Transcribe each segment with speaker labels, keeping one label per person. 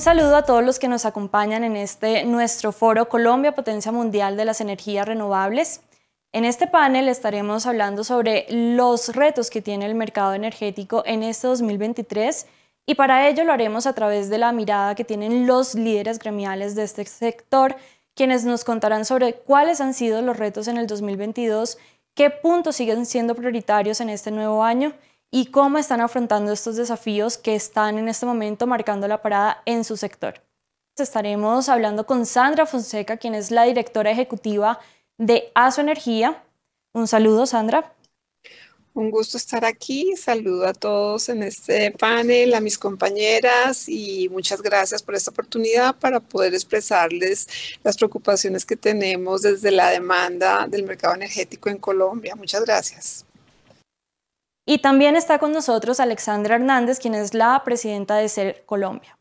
Speaker 1: saludo a todos los que nos acompañan en nuestro foro Colombia, Potencia Mundial de las Energías Renovables. En este panel estaremos hablando sobre los retos que tiene el mercado energético en este 2023 y para ello lo haremos a través de la mirada que tienen los líderes gremiales de este sector, quienes nos contarán sobre cuáles han sido los retos en el 2022, qué puntos siguen siendo prioritarios en este nuevo año y cómo están afrontando estos desafíos que están en este momento marcando la parada en su sector. Estaremos hablando con Sandra Fonseca, quien es la directora ejecutiva de ASO Energía. Un saludo, Sandra.
Speaker 2: Un gusto estar aquí. Saludo a todos en este panel, a mis compañeras y muchas gracias por esta oportunidad para poder expresarles las preocupaciones que tenemos desde la demanda del mercado energético en Colombia. Muchas gracias.
Speaker 1: Y también está con nosotros Alexandra Hernández, quien es la presidenta de SER Colombia.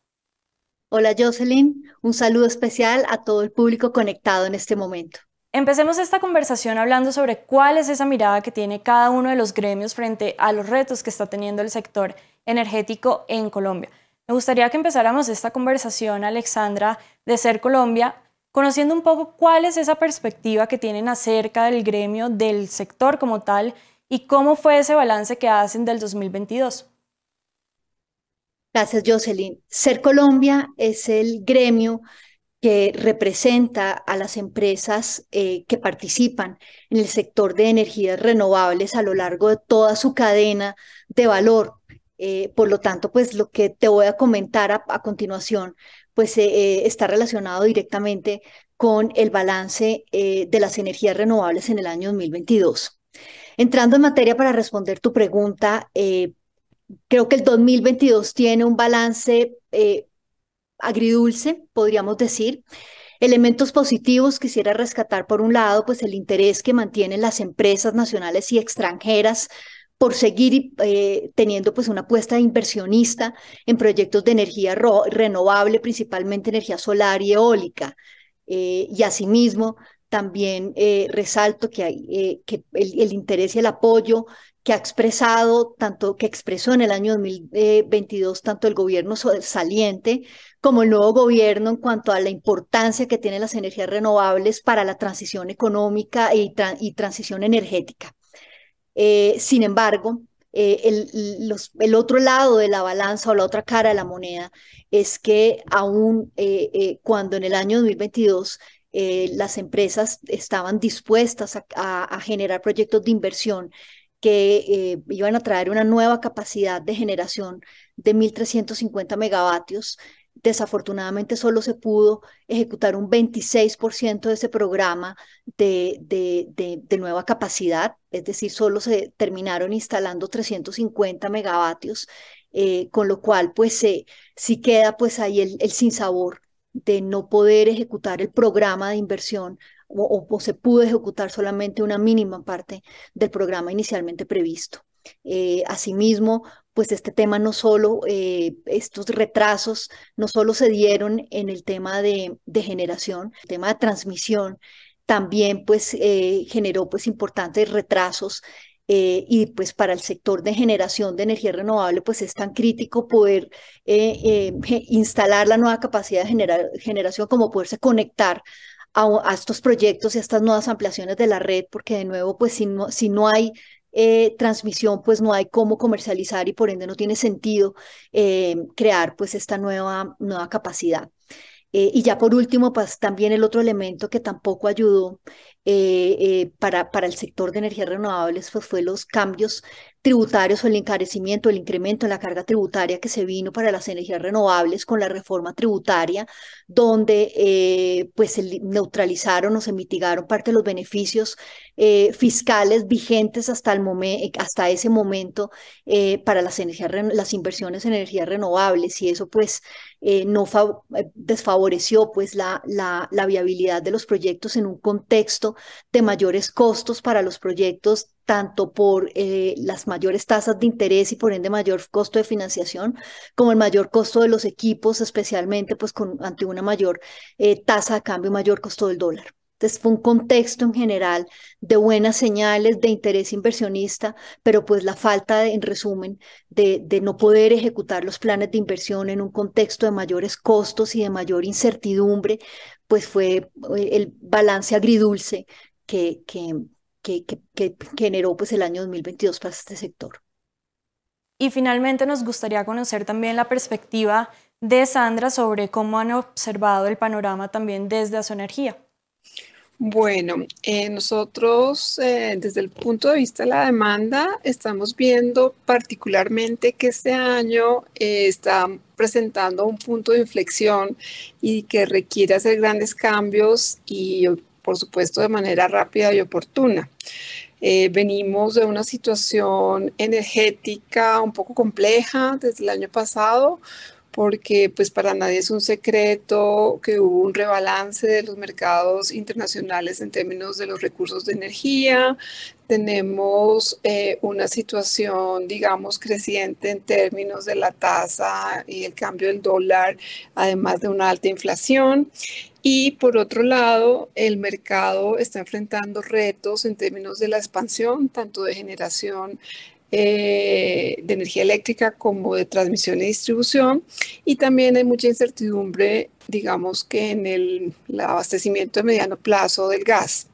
Speaker 3: Hola Jocelyn, un saludo especial a todo el público conectado en este momento.
Speaker 1: Empecemos esta conversación hablando sobre cuál es esa mirada que tiene cada uno de los gremios frente a los retos que está teniendo el sector energético en Colombia. Me gustaría que empezáramos esta conversación, Alexandra, de SER Colombia, conociendo un poco cuál es esa perspectiva que tienen acerca del gremio, del sector como tal, y cómo fue ese balance que hacen del 2022.
Speaker 3: Gracias, Jocelyn. SER Colombia es el gremio que representa a las empresas que participan en el sector de energías renovables a lo largo de toda su cadena de valor. Por lo tanto, pues lo que te voy a comentar a continuación, pues está relacionado directamente con el balance de las energías renovables en el año 2022. Entrando en materia para responder tu pregunta, creo que el 2022 tiene un balance agridulce, podríamos decir. Elementos positivos quisiera rescatar por un lado, pues el interés que mantienen las empresas nacionales y extranjeras por seguir teniendo pues una apuesta inversionista en proyectos de energía renovable, principalmente energía solar y eólica. Y asimismo, también resalto que hay que el interés y el apoyo que ha expresado, que expresó en el año 2022 tanto el gobierno saliente como el nuevo gobierno en cuanto a la importancia que tienen las energías renovables para la transición económica y transición energética. Sin embargo, el otro lado de la balanza o la otra cara de la moneda es que aún cuando en el año 2022 las empresas estaban dispuestas a generar proyectos de inversión que iban a traer una nueva capacidad de generación de 1.350 megavatios. Desafortunadamente solo se pudo ejecutar un 26% de ese programa de nueva capacidad, es decir, solo se terminaron instalando 350 megavatios, con lo cual pues sí queda pues ahí el sinsabor de no poder ejecutar el programa de inversión o se pudo ejecutar solamente una mínima parte del programa inicialmente previsto. Asimismo, pues este tema no solo, estos retrasos no solo se dieron en el tema de generación, el tema de transmisión también pues generó pues importantes retrasos y pues para el sector de generación de energía renovable pues es tan crítico poder instalar la nueva capacidad de generación como poderse conectar a estos proyectos y a estas nuevas ampliaciones de la red, porque de nuevo pues si no hay transmisión, pues no hay cómo comercializar y por ende no tiene sentido crear pues esta nueva capacidad. Y ya por último, pues también el otro elemento que tampoco ayudó para el sector de energías renovables pues fue los cambios tributarios o el encarecimiento, el incremento en la carga tributaria que se vino para las energías renovables con la reforma tributaria, donde pues se neutralizaron o se mitigaron parte de los beneficios fiscales vigentes hasta ese momento para las inversiones en energías renovables, y eso pues no desfavoreció pues la viabilidad de los proyectos en un contexto de mayores costos para los proyectos, tanto por las mayores tasas de interés y por ende mayor costo de financiación, como el mayor costo de los equipos, especialmente pues ante una mayor tasa de cambio, mayor costo del dólar. Entonces fue un contexto en general de buenas señales, de interés inversionista, pero pues la falta, en resumen, de no poder ejecutar los planes de inversión en un contexto de mayores costos y de mayor incertidumbre, pues fue el balance agridulce que, que, que generó pues el año 2022 para este sector.
Speaker 1: Y finalmente nos gustaría conocer también la perspectiva de Sandra sobre cómo han observado el panorama también desde Asoenergía.
Speaker 2: Bueno, nosotros desde el punto de vista de la demanda estamos viendo particularmente que este año está presentando un punto de inflexión y que requiere hacer grandes cambios y por supuesto de manera rápida y oportuna. Venimos de una situación energética un poco compleja desde el año pasado, porque pues para nadie es un secreto que hubo un rebalance de los mercados internacionales en términos de los recursos de energía. Tenemos una situación, digamos, creciente en términos de la tasa y el cambio del dólar, además de una alta inflación. Y por otro lado, el mercado está enfrentando retos en términos de la expansión, tanto de generación de energía eléctrica como de transmisión y distribución. Y también hay mucha incertidumbre, digamos que en el abastecimiento de mediano plazo del gas.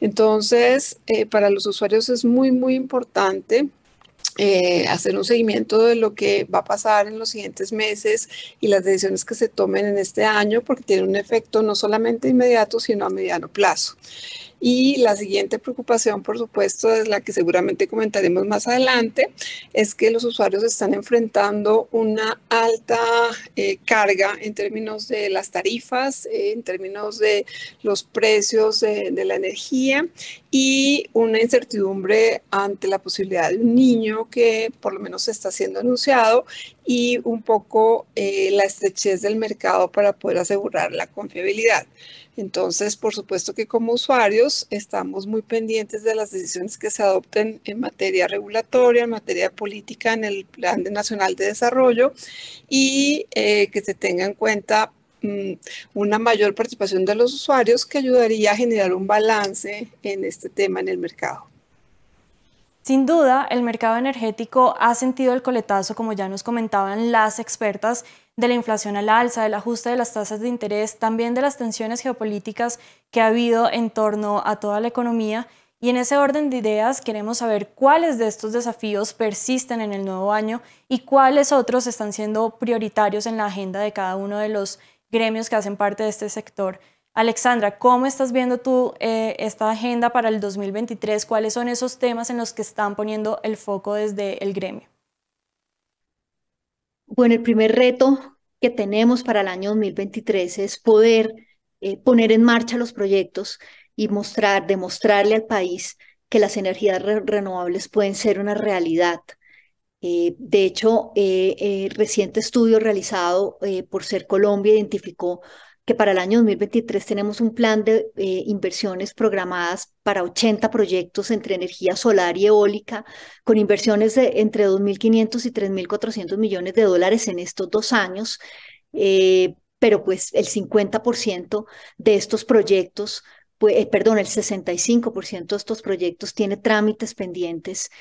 Speaker 2: Entonces, para los usuarios es muy, muy importante hacer un seguimiento de lo que va a pasar en los siguientes meses y las decisiones que se tomen en este año, porque tiene un efecto no solamente inmediato, sino a mediano plazo. Y la siguiente preocupación, por supuesto, es la que seguramente comentaremos más adelante, es que los usuarios están enfrentando una alta carga en términos de las tarifas, en términos de los precios de la energía y una incertidumbre ante la posibilidad de un niño que por lo menos está siendo anunciado y un poco la estrechez del mercado para poder asegurar la confiabilidad. Entonces, por supuesto que como usuarios estamos muy pendientes de las decisiones que se adopten en materia regulatoria, en materia política, en el Plan Nacional de Desarrollo y que se tenga en cuenta una mayor participación de los usuarios que ayudaría a generar un balance en este tema en el mercado.
Speaker 1: Sin duda, el mercado energético ha sentido el coletazo, como ya nos comentaban las expertas, de la inflación al alza, del ajuste de las tasas de interés, también de las tensiones geopolíticas que ha habido en torno a toda la economía. Y en ese orden de ideas queremos saber cuáles de estos desafíos persisten en el nuevo año y cuáles otros están siendo prioritarios en la agenda de cada uno de los gremios que hacen parte de este sector. Alexandra, ¿cómo estás viendo tú esta agenda para el 2023? ¿Cuáles son esos temas en los que están poniendo el foco desde el gremio?
Speaker 3: Bueno, el primer reto que tenemos para el año 2023 es poder poner en marcha los proyectos y demostrarle al país que las energías renovables pueden ser una realidad. De hecho, reciente estudio realizado por Ser Colombia identificó que para el año 2023 tenemos un plan de inversiones programadas para 80 proyectos entre energía solar y eólica, con inversiones de entre 2.500 y 3.400 millones de dólares en estos 2 años, pero pues el 50% de estos proyectos, el 65% de estos proyectos tiene trámites pendientes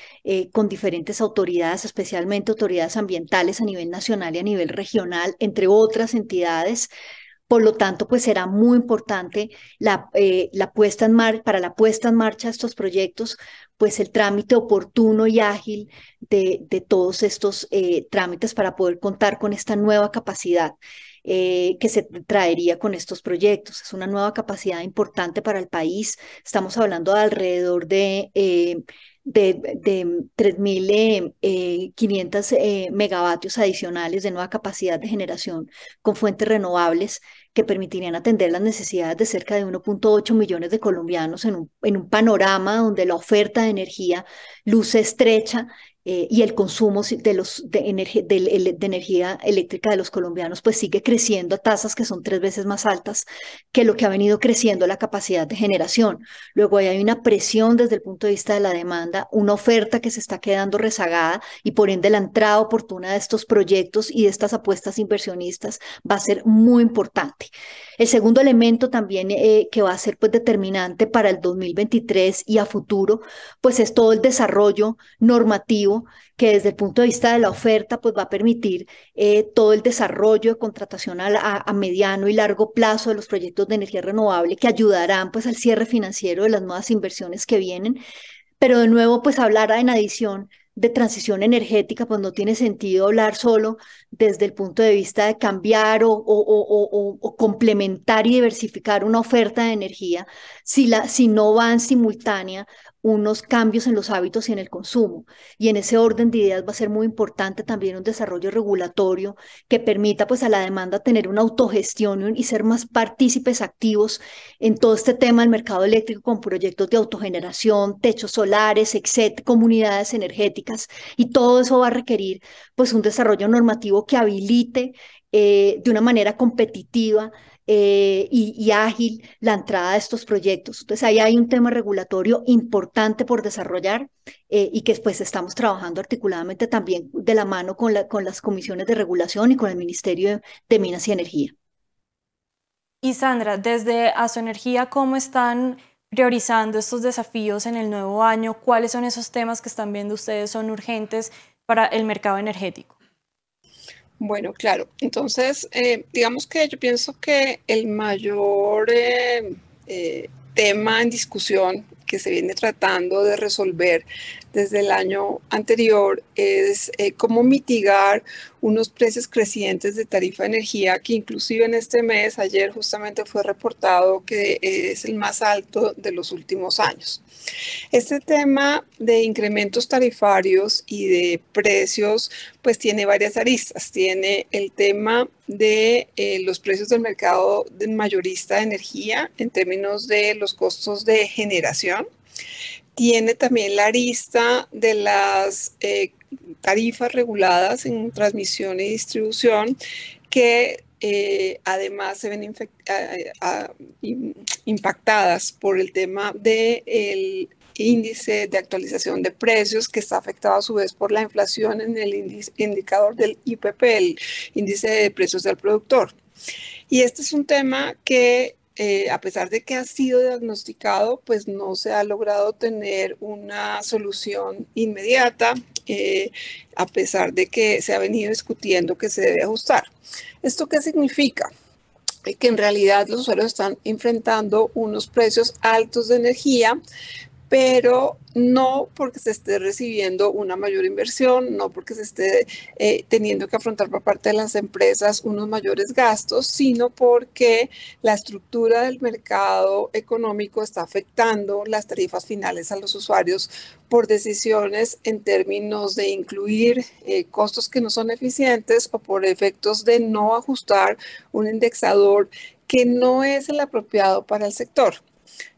Speaker 3: con diferentes autoridades, especialmente autoridades ambientales a nivel nacional y a nivel regional, entre otras entidades. Por lo tanto, pues será muy importante para la puesta en marcha de estos proyectos, pues el trámite oportuno y ágil de todos estos trámites para poder contar con esta nueva capacidad que se traería con estos proyectos. Es una nueva capacidad importante para el país. Estamos hablando de alrededor de 3.500 megavatios adicionales de nueva capacidad de generación con fuentes renovables que permitirían atender las necesidades de cerca de 1.8 millones de colombianos en un panorama donde la oferta de energía luce estrecha y el consumo de energía eléctrica de los colombianos pues sigue creciendo a tasas que son 3 veces más altas que lo que ha venido creciendo la capacidad de generación. Luego hay una presión desde el punto de vista de la demanda, una oferta que se está quedando rezagada y por ende la entrada oportuna de estos proyectos y de estas apuestas inversionistas va a ser muy importante. El segundo elemento también que va a ser pues determinante para el 2023 y a futuro, pues es todo el desarrollo normativo que desde el punto de vista de la oferta pues va a permitir todo el desarrollo de contratación a mediano y largo plazo de los proyectos de energía renovable que ayudarán pues al cierre financiero de las nuevas inversiones que vienen. Pero de nuevo, pues hablar en adición de transición energética, pues no tiene sentido hablar solo desde el punto de vista de cambiar o complementar y diversificar una oferta de energía si no va en simultánea unos cambios en los hábitos y en el consumo. Y en ese orden de ideas va a ser muy importante también un desarrollo regulatorio que permita pues a la demanda tener una autogestión y ser más partícipes activos en todo este tema del mercado eléctrico con proyectos de autogeneración, techos solares, etcétera, comunidades energéticas, y todo eso va a requerir pues un desarrollo normativo que habilite de una manera competitiva y ágil la entrada de estos proyectos. Entonces ahí hay un tema regulatorio importante por desarrollar y que pues estamos trabajando articuladamente también de la mano con las comisiones de regulación y con el Ministerio de Minas y Energía.
Speaker 1: Y Sandra, desde Asoenergía, ¿cómo están priorizando estos desafíos en el nuevo año? ¿Cuáles son esos temas que están viendo ustedes son urgentes para el mercado energético?
Speaker 2: Bueno, claro. Entonces, digamos que yo pienso que el mayor tema en discusión que se viene tratando de resolver desde el año anterior es cómo mitigar unos precios crecientes de tarifa de energía que inclusive en este mes, ayer justamente fue reportado que es el más alto de los últimos años. Este tema de incrementos tarifarios y de precios pues tiene varias aristas. Tiene el tema de los precios del mercado mayorista de energía en términos de los costos de generación. Tiene también la arista de las tarifas reguladas en transmisión y distribución que además se ven impactadas por el tema del índice de actualización de precios que está afectado a su vez por la inflación en el indicador del IPP, el índice de precios del productor. Y este es un tema que a pesar de que ha sido diagnosticado, pues no se ha logrado tener una solución inmediata, a pesar de que se ha venido discutiendo que se debe ajustar. ¿Esto qué significa? Que en realidad los usuarios están enfrentando unos precios altos de energía, pero no porque se esté recibiendo una mayor inversión, no porque se esté teniendo que afrontar por parte de las empresas unos mayores gastos, sino porque la estructura del mercado económico está afectando las tarifas finales a los usuarios por decisiones en términos de incluir costos que no son eficientes o por efectos de no ajustar un indexador que no es el apropiado para el sector.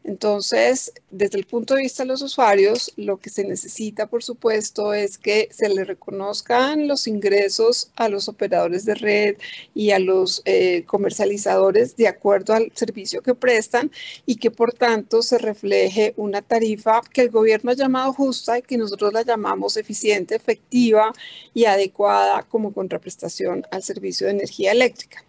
Speaker 2: Entonces, desde el punto de vista de los usuarios, lo que se necesita, por supuesto, es que se le reconozcan los ingresos a los operadores de red y a los comercializadores de acuerdo al servicio que prestan y que, por tanto, se refleje una tarifa que el gobierno ha llamado justa y que nosotros la llamamos eficiente, efectiva y adecuada como contraprestación al servicio de energía eléctrica.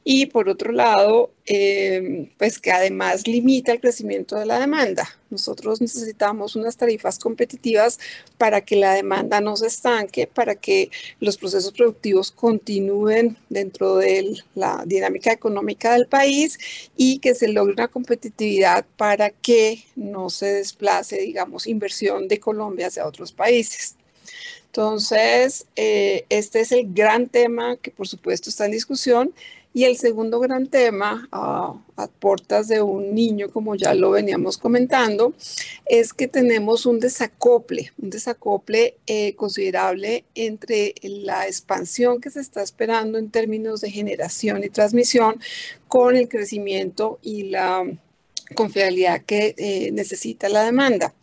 Speaker 2: Y por otro lado, pues que además limita el crecimiento de la demanda. Nosotros necesitamos unas tarifas competitivas para que la demanda no se estanque, para que los procesos productivos continúen dentro de la dinámica económica del país y que se logre una competitividad para que no se desplace, digamos, inversión de Colombia hacia otros países. Entonces, este es el gran tema que por supuesto está en discusión. Y el segundo gran tema, a puertas de un niño, como ya lo veníamos comentando, es que tenemos un desacople considerable entre la expansión que se está esperando en términos de generación y transmisión con el crecimiento y la confiabilidad que necesita la demanda.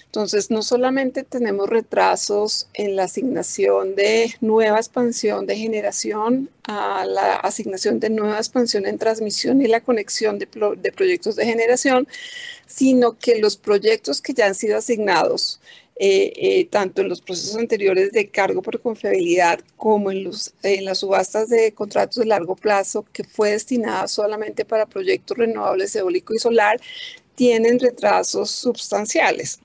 Speaker 2: Entonces, no solamente tenemos retrasos en la asignación de nueva expansión de generación, a la asignación de nueva expansión en transmisión y la conexión de proyectos de generación, sino que los proyectos que ya han sido asignados, tanto en los procesos anteriores de cargo por confiabilidad como en las subastas de contratos de largo plazo, que fue destinada solamente para proyectos renovables eólico y solar, tienen retrasos sustanciales.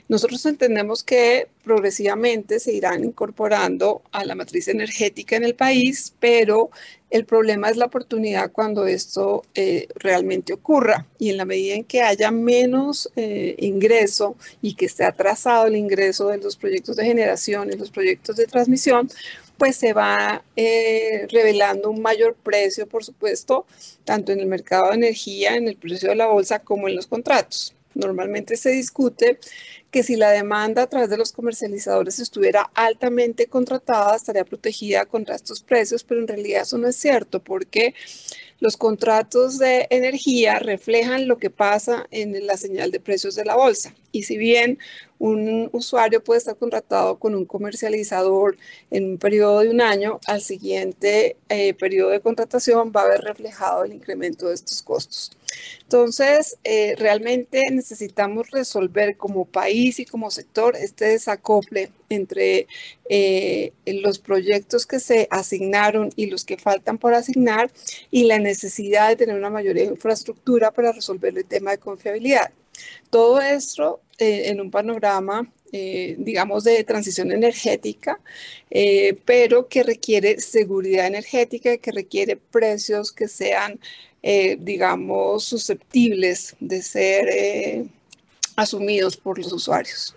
Speaker 2: Nosotros entendemos que progresivamente se irán incorporando a la matriz energética en el país, pero el problema es la oportunidad cuando esto realmente ocurra. Y en la medida en que haya menos ingreso y que esté atrasado el ingreso de los proyectos de generación y los proyectos de transmisión, pues se va revelando un mayor precio, por supuesto, tanto en el mercado de energía, en el precio de la bolsa, como en los contratos. Normalmente se discute que si la demanda a través de los comercializadores estuviera altamente contratada, estaría protegida contra estos precios, pero en realidad eso no es cierto, porque los contratos de energía reflejan lo que pasa en la señal de precios de la bolsa. Y si bien un usuario puede estar contratado con un comercializador en un periodo de un año, al siguiente periodo de contratación va a haber reflejado el incremento de estos costos. Entonces, realmente necesitamos resolver como país y como sector este desacople entre los proyectos que se asignaron y los que faltan por asignar y la necesidad de tener una mayor infraestructura para resolver el tema de confiabilidad. Todo esto en un panorama, digamos, de transición energética, pero que requiere seguridad energética, que requiere precios que sean, digamos, susceptibles de ser asumidos por los usuarios.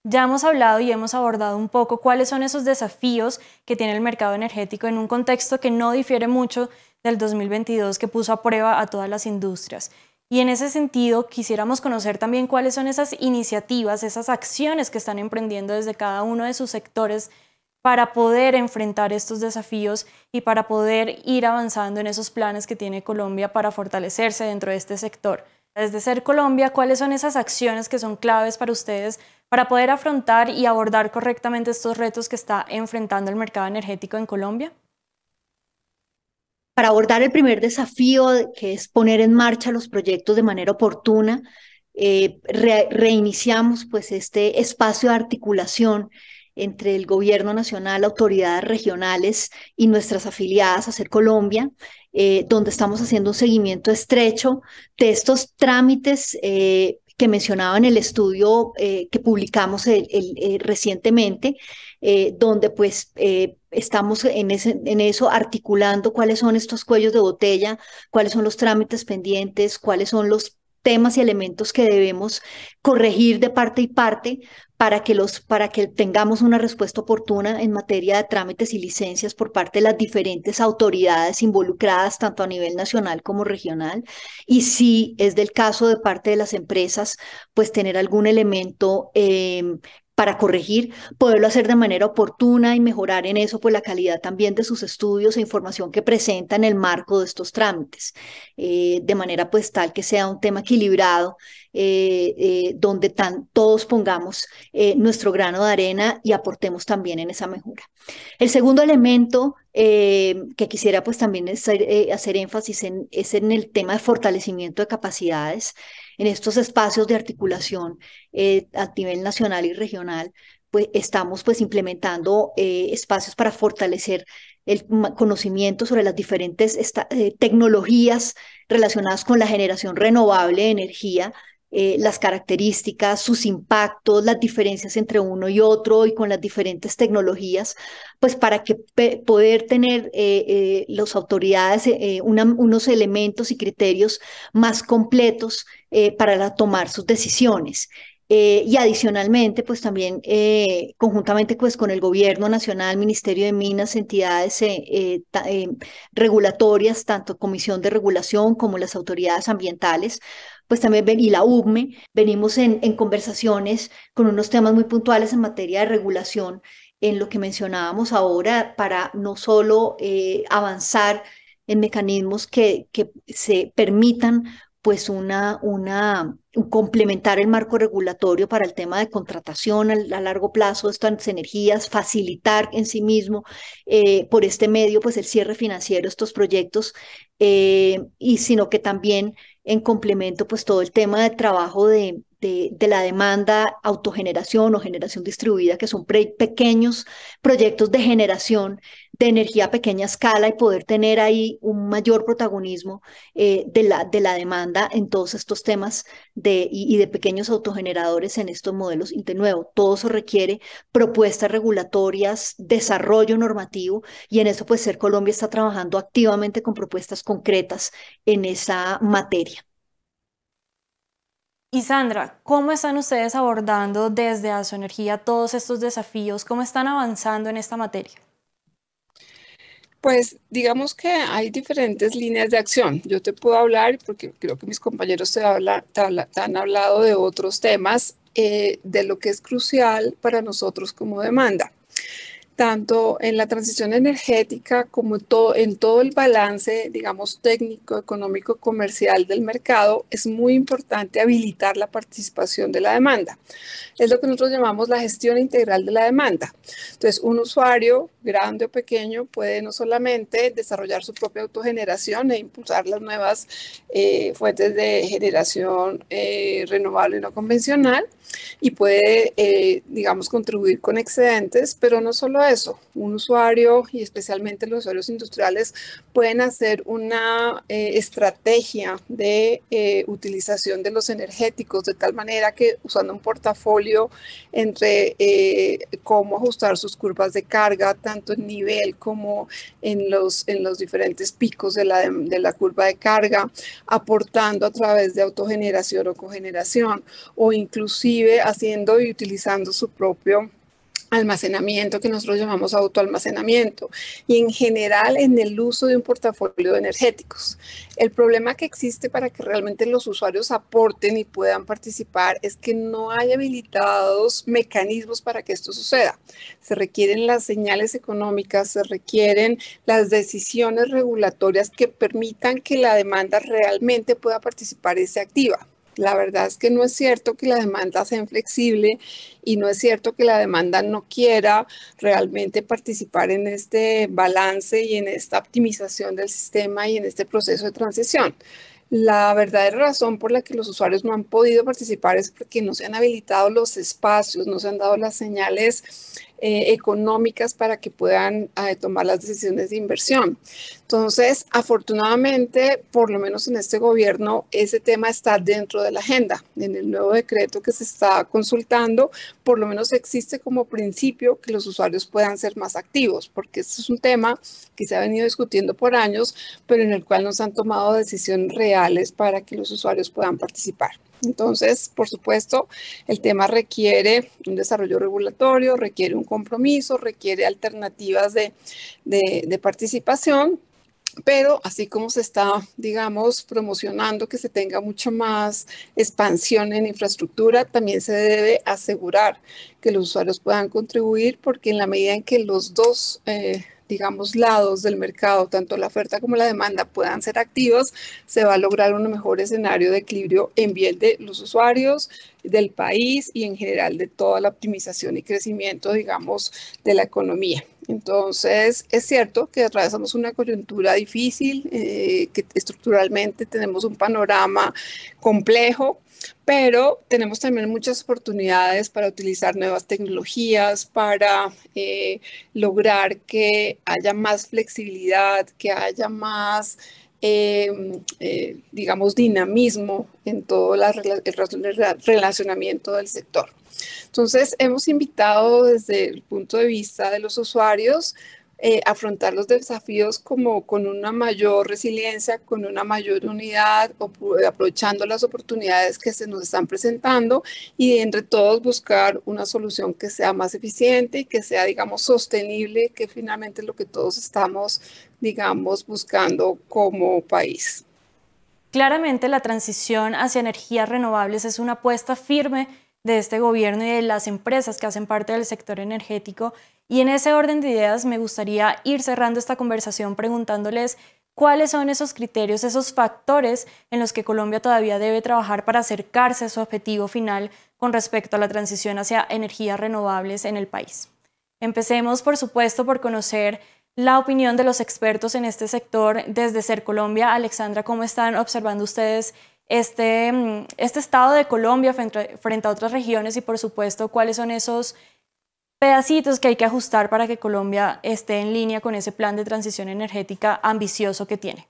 Speaker 1: Ya hemos hablado y hemos abordado un poco cuáles son esos desafíos que tiene el mercado energético en un contexto que no difiere mucho del 2022, que puso a prueba a todas las industrias. Y en ese sentido, quisiéramos conocer también cuáles son esas iniciativas, esas acciones que están emprendiendo desde cada uno de sus sectores para poder enfrentar estos desafíos y para poder ir avanzando en esos planes que tiene Colombia para fortalecerse dentro de este sector. Desde Ser Colombia, ¿cuáles son esas acciones que son claves para ustedes para poder afrontar y abordar correctamente estos retos que está enfrentando el mercado energético en Colombia?
Speaker 3: Para abordar el primer desafío, que es poner en marcha los proyectos de manera oportuna, reiniciamos pues este espacio de articulación entre el gobierno nacional, autoridades regionales y nuestras afiliadas a Ser Colombia, donde estamos haciendo un seguimiento estrecho de estos trámites que mencionaba en el estudio que publicamos recientemente, donde pues estamos en eso articulando cuáles son estos cuellos de botella, cuáles son los trámites pendientes, cuáles son los temas y elementos que debemos corregir de parte y parte para que tengamos una respuesta oportuna en materia de trámites y licencias por parte de las diferentes autoridades involucradas, tanto a nivel nacional como regional. Y si es del caso de parte de las empresas, pues tener algún elemento para corregir, poderlo hacer de manera oportuna y mejorar en eso pues la calidad también de sus estudios e información que presenta en el marco de estos trámites, de manera pues tal que sea un tema equilibrado, donde todos pongamos nuestro grano de arena y aportemos también en esa mejora. El segundo elemento que quisiera pues también hacer énfasis es en el tema de fortalecimiento de capacidades en estos espacios de articulación a nivel nacional y regional. Pues estamos pues implementando espacios para fortalecer el conocimiento sobre las diferentes tecnologías relacionadas con la generación renovable de energía, las características, sus impactos, las diferencias entre uno y otro y con las diferentes tecnologías, pues para que poder tener las autoridades unos elementos y criterios más completos para tomar sus decisiones. Y adicionalmente, pues también conjuntamente pues con el Gobierno Nacional, Ministerio de Minas, entidades regulatorias, tanto Comisión de Regulación como las autoridades ambientales, pues también y la UGME, venimos en conversaciones con unos temas muy puntuales en materia de regulación, en lo que mencionábamos ahora, para no solo avanzar en mecanismos que se permitan pues complementar el marco regulatorio para el tema de contratación a largo plazo de estas energías, facilitar en sí mismo por este medio pues el cierre financiero de estos proyectos, y sino que también en complemento pues todo el tema de trabajo de la demanda, autogeneración o generación distribuida, que son pequeños proyectos de generación de energía a pequeña escala y poder tener ahí un mayor protagonismo de la demanda en todos estos temas y de pequeños autogeneradores en estos modelos de nuevo. Todo eso requiere propuestas regulatorias, desarrollo normativo, y en eso pues Ser Colombia está trabajando activamente con propuestas concretas en esa materia.
Speaker 1: Y Sandra, ¿cómo están ustedes abordando desde Asoenergía todos estos desafíos? ¿Cómo están avanzando en esta materia?
Speaker 2: Pues digamos que hay diferentes líneas de acción. Yo te puedo hablar, porque creo que mis compañeros te han hablado de otros temas, de lo que es crucial para nosotros como demanda, tanto en la transición energética como en todo el balance, digamos, técnico, económico, comercial del mercado. Es muy importante habilitar la participación de la demanda. Es lo que nosotros llamamos la gestión integral de la demanda. Entonces, un usuario, grande o pequeño, puede no solamente desarrollar su propia autogeneración e impulsar las nuevas fuentes de generación renovable y no convencional, y puede, digamos, contribuir con excedentes, pero no solo eso. Un usuario, y especialmente los usuarios industriales, pueden hacer una estrategia de utilización de los energéticos, de tal manera que, usando un portafolio entre cómo ajustar sus curvas de carga, tanto en nivel como en los diferentes picos de la curva de carga, aportando a través de autogeneración o cogeneración, o inclusive haciendo y utilizando su propio almacenamiento, que nosotros llamamos autoalmacenamiento, y en general en el uso de un portafolio de energéticos. El problema que existe para que realmente los usuarios aporten y puedan participar es que no hay habilitados mecanismos para que esto suceda. Se requieren las señales económicas, se requieren las decisiones regulatorias que permitan que la demanda realmente pueda participar y se activa. La verdad es que no es cierto que la demanda sea inflexible, y no es cierto que la demanda no quiera realmente participar en este balance y en esta optimización del sistema y en este proceso de transición. La verdadera razón por la que los usuarios no han podido participar es porque no se han habilitado los espacios, no se han dado las señales económicas para que puedan tomar las decisiones de inversión. Entonces, afortunadamente, por lo menos en este gobierno, ese tema está dentro de la agenda. En el nuevo decreto que se está consultando, por lo menos existe como principio que los usuarios puedan ser más activos, porque este es un tema que se ha venido discutiendo por años, pero en el cual no se han tomado decisiones reales para que los usuarios puedan participar. Entonces, por supuesto, el tema requiere un desarrollo regulatorio, requiere un compromiso, requiere alternativas de participación, pero así como se está, digamos, promocionando que se tenga mucho más expansión en infraestructura, también se debe asegurar que los usuarios puedan contribuir, porque en la medida en que los dos digamos, lados del mercado, tanto la oferta como la demanda, puedan ser activos, se va a lograr un mejor escenario de equilibrio en bien de los usuarios, del país y en general de toda la optimización y crecimiento, digamos, de la economía. Entonces, es cierto que atravesamos una coyuntura difícil, que estructuralmente tenemos un panorama complejo, pero tenemos también muchas oportunidades para utilizar nuevas tecnologías, para lograr que haya más flexibilidad, que haya más, digamos, dinamismo en todo el relacionamiento del sector. Entonces, hemos invitado desde el punto de vista de los usuarios afrontar los desafíos como con una mayor resiliencia, con una mayor unidad, aprovechando las oportunidades que se nos están presentando, y entre todos buscar una solución que sea más eficiente y que sea, digamos, sostenible, que finalmente es lo que todos estamos, digamos, buscando como país.
Speaker 1: Claramente la transición hacia energías renovables es una apuesta firme de este gobierno y de las empresas que hacen parte del sector energético. Y en ese orden de ideas me gustaría ir cerrando esta conversación preguntándoles ¿Cuáles son esos criterios, esos factores en los que Colombia todavía debe trabajar para acercarse a su objetivo final con respecto a la transición hacia energías renovables en el país? Empecemos, por supuesto, por conocer la opinión de los expertos en este sector desde Ser Colombia. Alexandra, ¿cómo están observando ustedes este estado de Colombia frente a otras regiones y, por supuesto, cuáles son esos pedacitos que hay que ajustar para que Colombia esté en línea con ese plan de transición energética ambicioso que tiene?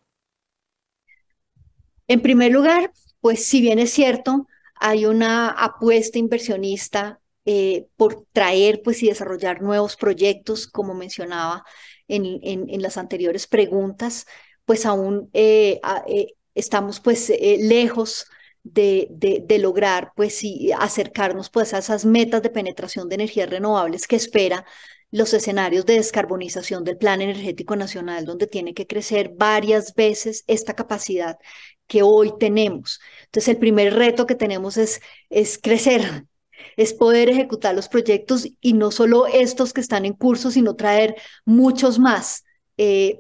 Speaker 3: En primer lugar, pues si bien es cierto, hay una apuesta inversionista por traer pues, y desarrollar nuevos proyectos, como mencionaba en las anteriores preguntas, pues aún estamos pues lejos de lograr pues y acercarnos pues a esas metas de penetración de energías renovables que espera los escenarios de descarbonización del Plan Energético Nacional, donde tiene que crecer varias veces esta capacidad que hoy tenemos. Entonces, el primer reto que tenemos es crecer, es poder ejecutar los proyectos y no solo estos que están en curso, sino traer muchos más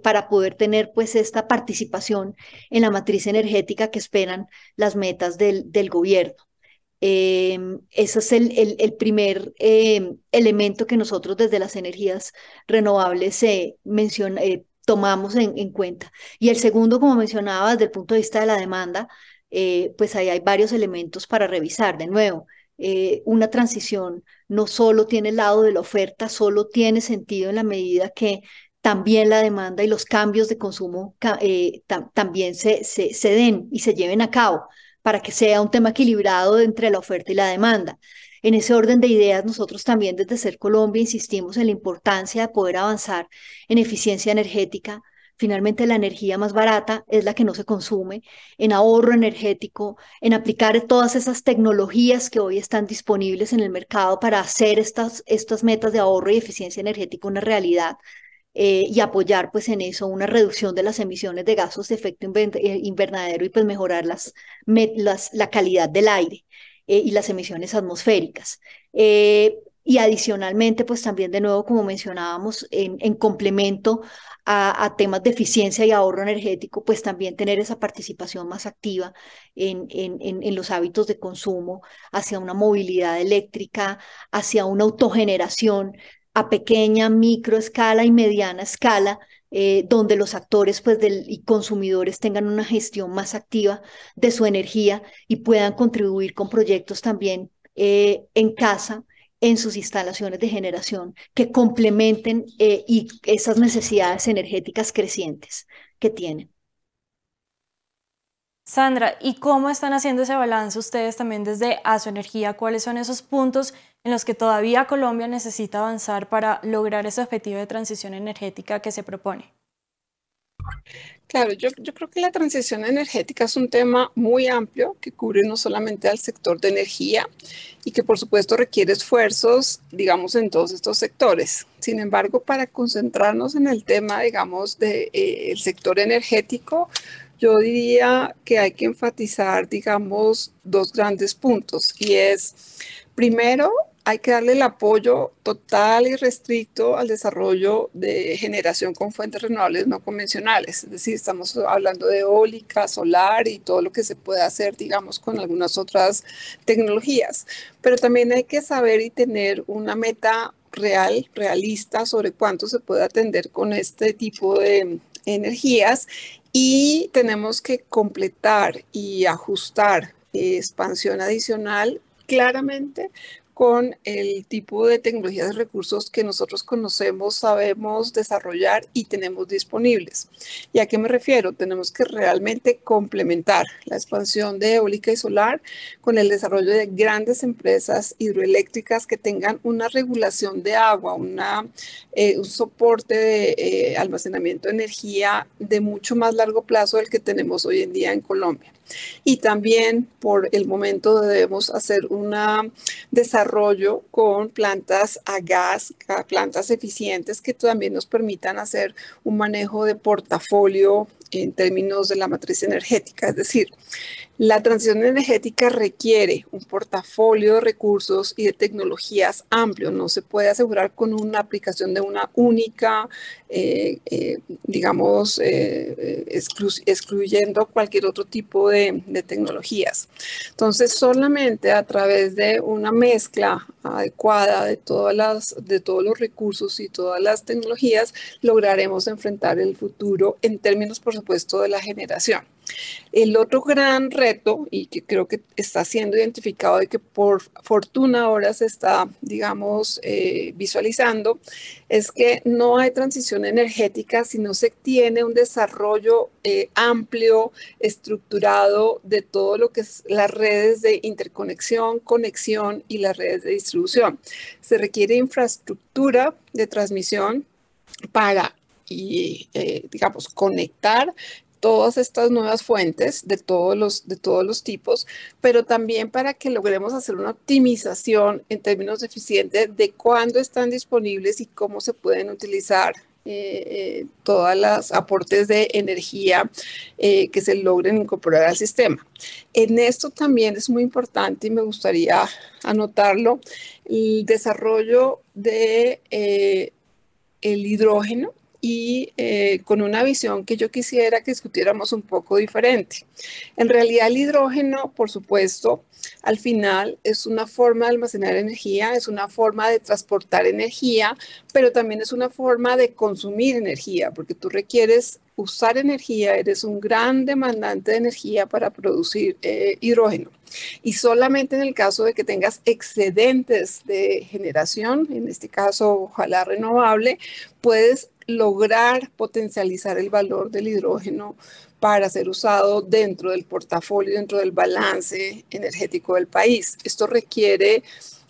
Speaker 3: para poder tener pues esta participación en la matriz energética que esperan las metas del gobierno. Ese es el primer elemento que nosotros desde las energías renovables tomamos en cuenta. Y el segundo, como mencionaba, desde el punto de vista de la demanda, pues ahí hay varios elementos para revisar. De nuevo, una transición no solo tiene el lado de la oferta, solo tiene sentido en la medida que también la demanda y los cambios de consumo también se den y se lleven a cabo para que sea un tema equilibrado entre la oferta y la demanda. En ese orden de ideas, nosotros también desde Ser Colombia insistimos en la importancia de poder avanzar en eficiencia energética. Finalmente, la energía más barata es la que no se consume, en ahorro energético, en aplicar todas esas tecnologías que hoy están disponibles en el mercado para hacer estas metas de ahorro y eficiencia energética una realidad. Y apoyar pues en eso una reducción de las emisiones de gases de efecto invernadero y pues mejorar la calidad del aire y las emisiones atmosféricas. Y adicionalmente, pues también de nuevo, como mencionábamos, en complemento a temas de eficiencia y ahorro energético, pues también tener esa participación más activa en los hábitos de consumo, hacia una movilidad eléctrica, hacia una autogeneración a pequeña, micro escala y mediana escala, donde los actores pues, y consumidores tengan una gestión más activa de su energía y puedan contribuir con proyectos también en casa, en sus instalaciones de generación, que complementen y esas necesidades energéticas crecientes que tienen.
Speaker 1: Sandra, ¿y cómo están haciendo ese balance ustedes también desde Asoenergía? ¿Cuáles son esos puntos en los que todavía Colombia necesita avanzar para lograr ese objetivo de transición energética que se propone?
Speaker 2: Claro, yo creo que la transición energética es un tema muy amplio que cubre no solamente al sector de energía y que por supuesto requiere esfuerzos, digamos, en todos estos sectores. Sin embargo, para concentrarnos en el tema, digamos, del sector energético, yo diría que hay que enfatizar, digamos, dos grandes puntos y es, primero, hay que darle el apoyo total y restricto al desarrollo de generación con fuentes renovables no convencionales. Es decir, estamos hablando de eólica, solar y todo lo que se puede hacer, digamos, con algunas otras tecnologías. Pero también hay que saber y tener una meta realista sobre cuánto se puede atender con este tipo de energías y tenemos que completar y ajustar expansión adicional claramente con el tipo de tecnologías y recursos que nosotros conocemos, sabemos desarrollar y tenemos disponibles. ¿Y a qué me refiero? Tenemos que realmente complementar la expansión de eólica y solar con el desarrollo de grandes empresas hidroeléctricas que tengan una regulación de agua, un soporte de almacenamiento de energía de mucho más largo plazo del que tenemos hoy en día en Colombia. Y también por el momento debemos hacer un desarrollo con plantas a gas, plantas eficientes que también nos permitan hacer un manejo de portafolio en términos de la matriz energética. Es decir, La transición energética requiere un portafolio de recursos y de tecnologías amplio. No se puede asegurar con una aplicación de una única, excluyendo cualquier otro tipo de tecnologías. Entonces, solamente a través de una mezcla adecuada de todos los recursos y todas las tecnologías, lograremos enfrentar el futuro en términos, por supuesto, de la generación. El otro gran reto, y que creo que está siendo identificado y que por fortuna ahora se está, visualizando, es que no hay transición energética si no se tiene un desarrollo amplio, estructurado de todo lo que es las redes de interconexión, conexión y las redes de distribución. Se requiere infraestructura de transmisión para, conectar todas estas nuevas fuentes de todos los tipos, pero también para que logremos hacer una optimización en términos eficientes de cuándo están disponibles y cómo se pueden utilizar todos los aportes de energía que se logren incorporar al sistema. En esto también es muy importante y me gustaría anotarlo, el desarrollo de el hidrógeno, y con una visión que yo quisiera que discutiéramos un poco diferente. En realidad el hidrógeno, por supuesto, al final es una forma de almacenar energía, es una forma de transportar energía, pero también es una forma de consumir energía, porque tú requieres usar energía, eres un gran demandante de energía para producir hidrógeno. Y solamente en el caso de que tengas excedentes de generación, en este caso ojalá renovable, puedes lograr potencializar el valor del hidrógeno para ser usado dentro del portafolio, dentro del balance energético del país. Esto requiere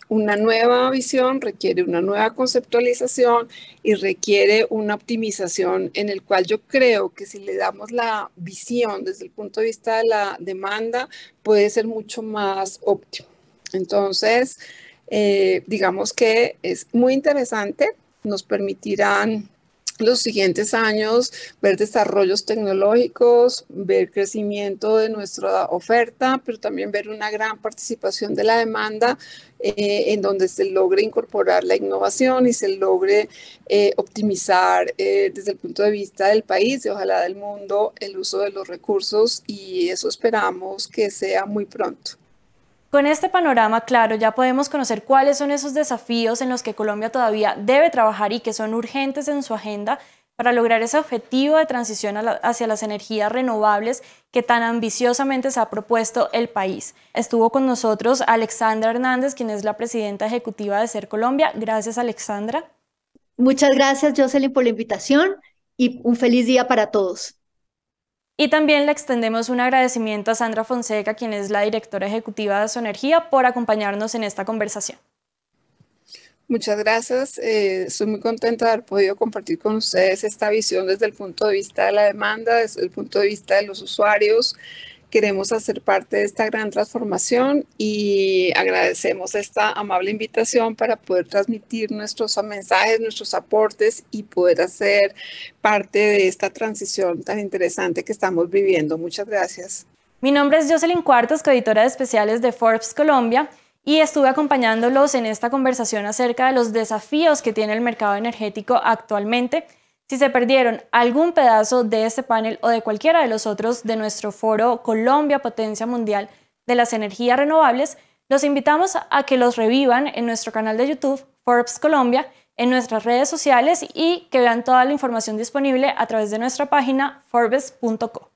Speaker 2: una nueva visión, requiere una nueva conceptualización y requiere una optimización en el cual yo creo que si le damos la visión desde el punto de vista de la demanda, puede ser mucho más óptimo. Entonces, digamos que es muy interesante, nos permitirán los siguientes años ver desarrollos tecnológicos, ver crecimiento de nuestra oferta, pero también ver una gran participación de la demanda en donde se logre incorporar la innovación y se logre optimizar desde el punto de vista del país y ojalá del mundo el uso de los recursos, y eso esperamos que sea muy pronto.
Speaker 1: Con este panorama claro ya podemos conocer cuáles son esos desafíos en los que Colombia todavía debe trabajar y que son urgentes en su agenda para lograr ese objetivo de transición hacia las energías renovables que tan ambiciosamente se ha propuesto el país. Estuvo con nosotros Alexandra Hernández, quien es la presidenta ejecutiva de SER Colombia. Gracias, Alexandra.
Speaker 3: Muchas gracias, Jocelyn, por la invitación y un feliz día para todos.
Speaker 1: Y también le extendemos un agradecimiento a Sandra Fonseca, quien es la directora ejecutiva de Sonergia, por acompañarnos en esta conversación.
Speaker 2: Muchas gracias. Estoy muy contenta de haber podido compartir con ustedes esta visión desde el punto de vista de la demanda, desde el punto de vista de los usuarios. Queremos hacer parte de esta gran transformación y agradecemos esta amable invitación para poder transmitir nuestros mensajes, nuestros aportes y poder hacer parte de esta transición tan interesante que estamos viviendo. Muchas gracias.
Speaker 1: Mi nombre es Jocelyn Cuartos, coeditora de especiales de Forbes Colombia, y estuve acompañándolos en esta conversación acerca de los desafíos que tiene el mercado energético actualmente. Si se perdieron algún pedazo de este panel o de cualquiera de los otros de nuestro foro Colombia, Potencia Mundial de las Energías Renovables, los invitamos a que los revivan en nuestro canal de YouTube, Forbes Colombia, en nuestras redes sociales y que vean toda la información disponible a través de nuestra página forbes.co.